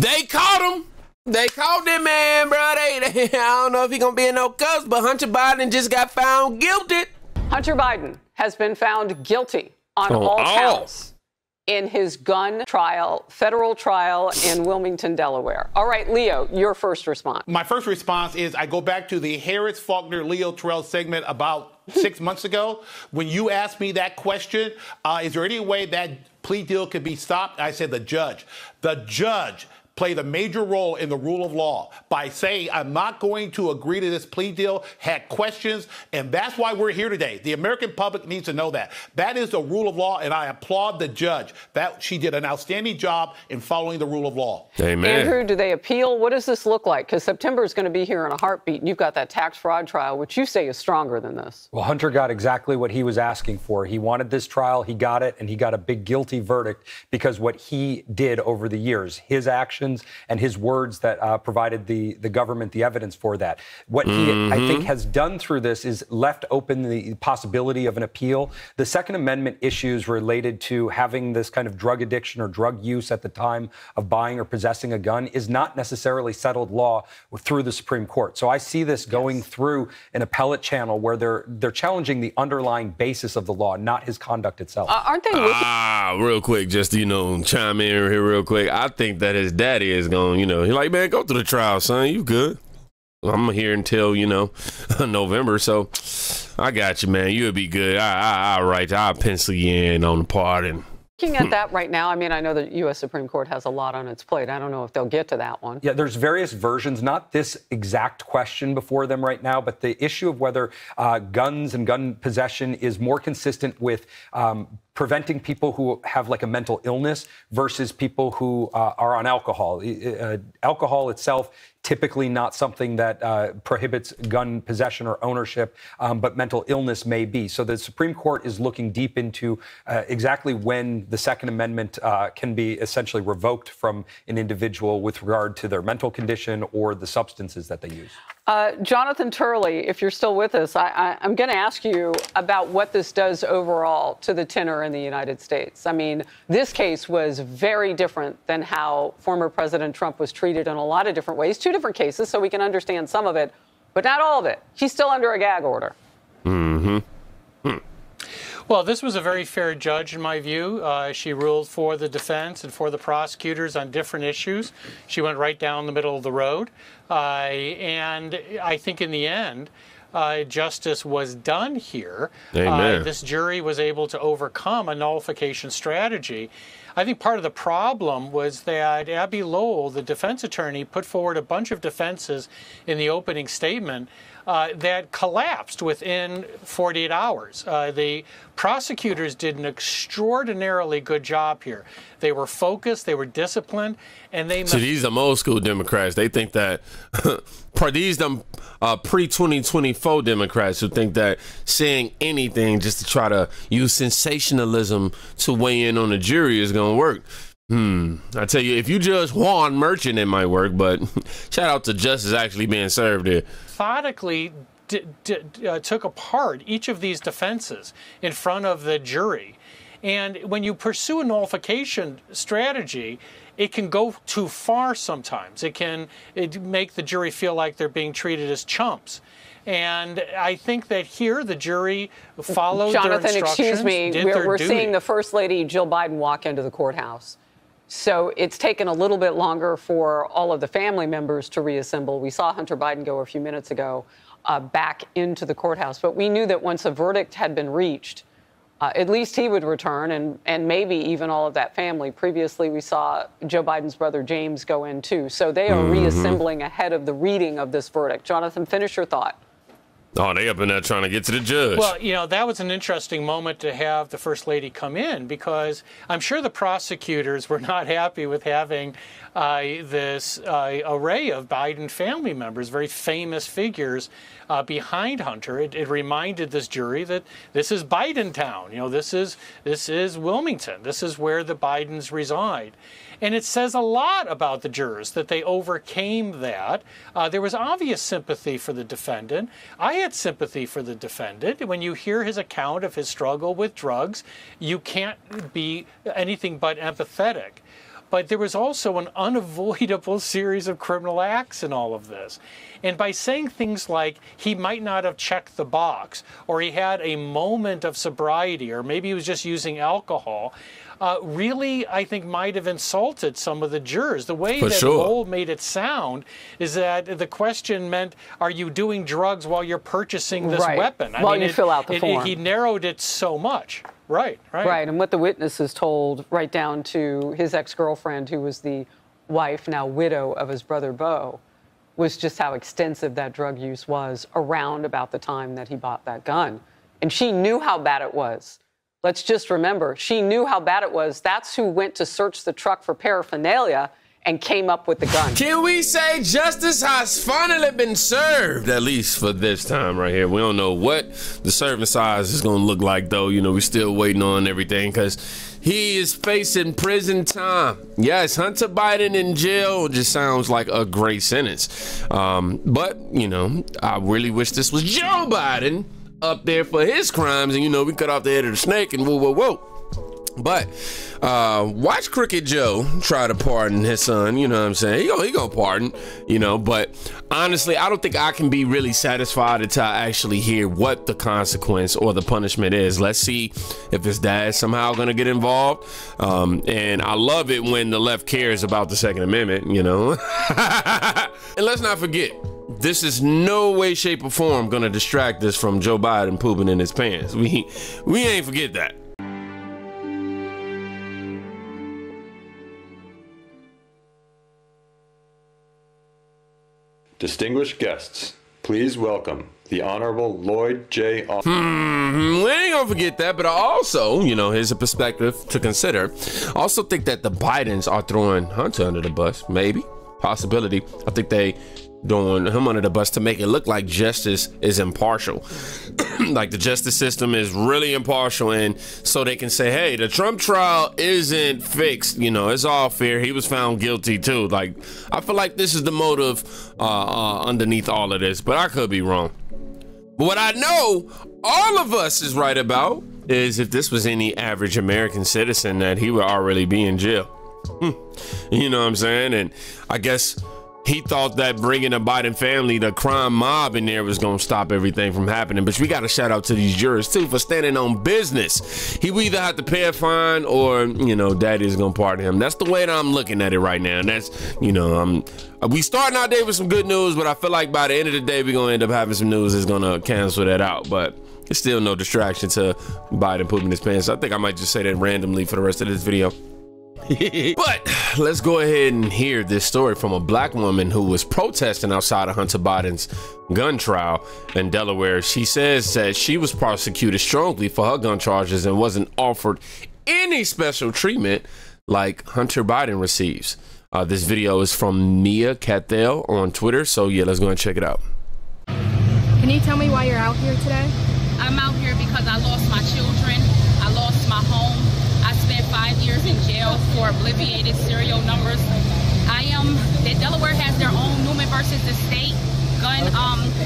They caught him. They caught that man, bro. I don't know if he's going to be in no cuffs, but Hunter Biden just got found guilty. Hunter Biden has been found guilty on all counts in his gun trial, federal trial in Wilmington, Delaware. All right, Leo, your first response. My first response is I go back to the Harris Faulkner Leo Terrell segment about 6 months ago when you asked me that question. Is there any way that plea deal could be stopped? I said the judge played a major role in the rule of law by saying, I'm not going to agree to this plea deal, had questions, and that's why we're here today. The American public needs to know that. That is the rule of law, and I applaud the judge. That she did an outstanding job in following the rule of law. Amen. Andrew, do they appeal? What does this look like? Because September is going to be here in a heartbeat, and you've got that tax fraud trial, which you say is stronger than this. Well, Hunter got exactly what he was asking for. He wanted this trial, he got it, and he got a big guilty verdict because what he did over the years, his actions and his words that provided the government the evidence for that. What he, I think, has done through this is left open the possibility of an appeal. The Second Amendment issues related to having this kind of drug addiction or drug use at the time of buying or possessing a gun is not necessarily settled law through the Supreme Court. So I see this going through an appellate channel where they're challenging the underlying basis of the law, not his conduct itself. Aren't they looking? Real quick, just to, chime in here real quick. I think that his daddy is going, he's like, man, go through the trial, son. You good. I'm here until, November. So I got you, man. You'll be good. I'll pencil you in on the part. And Looking at that right now, I mean, I know the U.S. Supreme Court has a lot on its plate. I don't know if they'll get to that one. Yeah, there's various versions, not this exact question before them right now, but the issue of whether guns and gun possession is more consistent with preventing people who have like a mental illness versus people who are on alcohol. Alcohol itself, typically not something that prohibits gun possession or ownership, but mental illness may be. So the Supreme Court is looking deep into exactly when the Second Amendment can be essentially revoked from an individual with regard to their mental condition or the substances that they use. Jonathan Turley, if you're still with us, I'm going to ask you about what this does overall to the tenor in the United States. I mean, this case was very different than how former President Trump was treated in a lot of different ways. Two different cases, so we can understand some of it, but not all of it. He's still under a gag order. Well, this was a very fair judge, in my view. She ruled for the defense and for the prosecutors on different issues. She went right down the middle of the road. And I think in the end, justice was done here. This jury was able to overcome a nullification strategy. I think part of the problem was that Abby Lowell, the defense attorney, put forward a bunch of defenses in the opening statement that collapsed within 48 hours. The prosecutors did an extraordinarily good job here. They were focused, they were disciplined, and they... So these are old school Democrats. They think that... these pre-2024 Democrats who think that saying anything just to try to use sensationalism to weigh in on the jury is going to work. I tell you, if you judge Juan Merchant, it might work, but shout out to justice actually being served here. Methodically took apart each of these defenses in front of the jury. And when you pursue a nullification strategy, it can go too far sometimes. It can make the jury feel like they're being treated as chumps. And I think that here the jury followed their instructions. Jonathan, excuse me, we're seeing the First Lady Jill Biden walk into the courthouse. So it's taken a little bit longer for all of the family members to reassemble. We saw Hunter Biden go a few minutes ago back into the courthouse. But we knew that once a verdict had been reached, at least he would return and maybe even all of that family. Previously, we saw Joe Biden's brother James go in, too. So they are reassembling ahead of the reading of this verdict. Jonathan, finish your thought. Oh, they up in there trying to get to the judge. Well, that was an interesting moment to have the First Lady come in because I'm sure the prosecutors were not happy with having this array of Biden family members, very famous figures, behind Hunter. It reminded this jury that this is Biden town. This is Wilmington. This is where the Bidens reside. And it says a lot about the jurors that they overcame that. There was obvious sympathy for the defendant. I had sympathy for the defendant. When you hear his account of his struggle with drugs, you can't be anything but empathetic. but there was also an unavoidable series of criminal acts in all of this. And by saying things like he might not have checked the box, or he had a moment of sobriety, or maybe he was just using alcohol, really, I think, might have insulted some of the jurors. The way that Lowell made it sound is that the question meant, are you doing drugs while you're purchasing this weapon? While you fill out the form. He narrowed it so much. Right. And what the witnesses told, right down to his ex-girlfriend, who was the wife, now widow, of his brother Beau, was just how extensive that drug use was around about the time that he bought that gun. And she knew how bad it was. Let's just remember, she knew how bad it was. That's who went to search the truck for paraphernalia and came up with the gun. Can we say justice has finally been served, at least for this time right here? We don't know what the serving size is going to look like, though. You know, we're still waiting on everything because he is facing prison time. Yes, Hunter Biden in jail just sounds like a great sentence. But, you know, I really wish this was Joe Biden up there for his crimes, and you know, we cut off the head of the snake and whoa. But watch Crooked Joe try to pardon his son. You know what I'm saying? He gonna pardon, you know. But honestly, I don't think I can be really satisfied until I actually hear what the consequence or the punishment is. Let's see if his dad's somehow gonna get involved. And I love it when the left cares about the Second Amendment, you know. And let's not forget, this is no way, shape, or form gonna distract us from Joe Biden pooping in his pants. We ain't forget that. Distinguished guests, please welcome the Honorable Lloyd J. We ain't gonna forget that, but I also, you know, here's a perspective to consider. I also think that the Bidens are throwing Hunter under the bus, maybe, possibility. I think they throwing him under the bus to make it look like justice is impartial. Like the justice system is really impartial, and so they can say, hey, the Trump trial isn't fixed, you know, it's all fair, he was found guilty too. Like, I feel like this is the motive underneath all of this, but I could be wrong. But what I know all of us is right about is if this was any average American citizen, that he would already be in jail. You know what I'm saying? And I guess he thought that bringing the Biden family, the crime mob in there, was going to stop everything from happening. But we got to shout out to these jurors, too, for standing on business. He will either have to pay a fine or, you know, daddy's going to pardon him. That's the way that I'm looking at it right now. And that's, you know, we starting our day with some good news, but I feel like by the end of the day, we're going to end up having some news that's going to cancel that out. But it's still no distraction to Biden pooping his pants. I think I might just say that randomly for the rest of this video. But let's go ahead and hear this story from a black woman who was protesting outside of Hunter Biden's gun trial in Delaware. She says that she was prosecuted strongly for her gun charges and wasn't offered any special treatment like Hunter Biden receives. This video is from Mia Cathell on Twitter. So yeah, let's go and check it out. Can you tell me why you're out here today? I'm out here because I lost my children. I lost my home. I spent 5 years in jail for obliviated serial numbers. That Delaware has their own Newman versus the state gun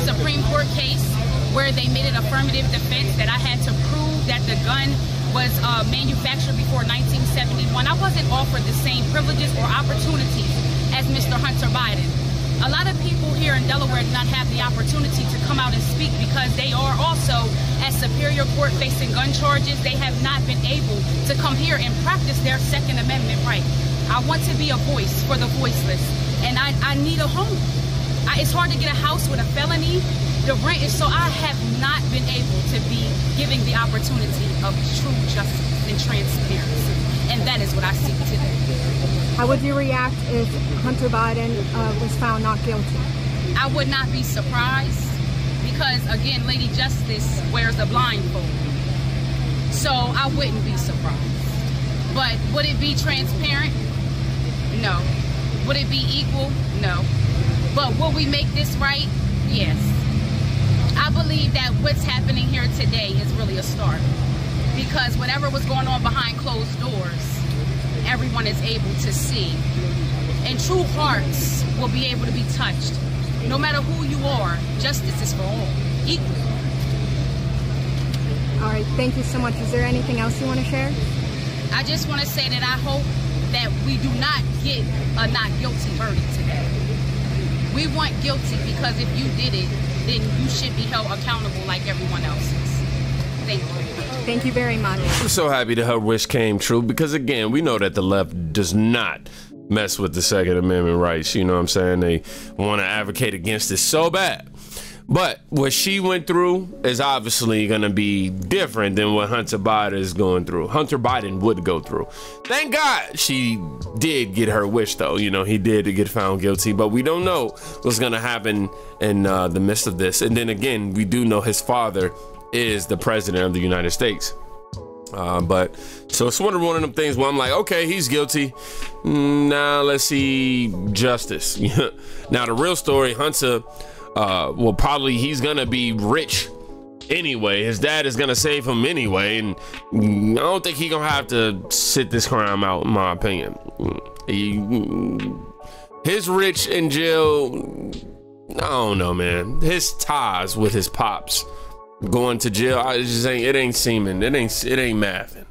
Supreme Court case where they made an affirmative defense that I had to prove that the gun was manufactured before 1971. I wasn't offered the same privileges or opportunities as Mr. Hunter Biden. A lot of people here in Delaware do not have the opportunity to come out and speak because they are also at Superior Court facing gun charges. They have not been able to come here and practice their Second Amendment right. I want to be a voice for the voiceless, and I need a home. It's hard to get a house with a felony. The rent is so I have not been able to be giving the opportunity of true justice and transparency, and that is what I seek today. How would you react if Hunter Biden was found not guilty? I would not be surprised because, again, Lady Justice wears a blindfold. So I wouldn't be surprised. But would it be transparent? No. Would it be equal? No. But will we make this right? Yes. I believe that what's happening here today is really a start. Because whatever was going on behind closed doors, everyone is able to see. And true hearts will be able to be touched. No matter who you are, justice is for all, equal. All right, thank you so much. Is there anything else you want to share? I just want to say that I hope that we do not get a not guilty verdict today. We want guilty because if you did it, then you should be held accountable like everyone else is. Thank you. Thank you very much. I'm so happy that her wish came true because, again, we know that the left does not mess with the Second Amendment rights. You know what I'm saying? They want to advocate against it so bad. But what she went through is obviously going to be different than what Hunter Biden is going through. Hunter Biden would go through. Thank God she did get her wish, though. You know, he did get found guilty, but we don't know what's going to happen in the midst of this. And then again, we do know his father is the president of the United States. But so it's one of them things where I'm like, okay, he's guilty. Now let's see justice. Now the real story, Hunter, well, probably he's gonna be rich anyway. His dad is gonna save him anyway, and I don't think he's gonna have to sit this crime out, in my opinion. His rich in jail, I don't know, man. His ties with his pops going to jail, it ain't seeming, it ain't mathing.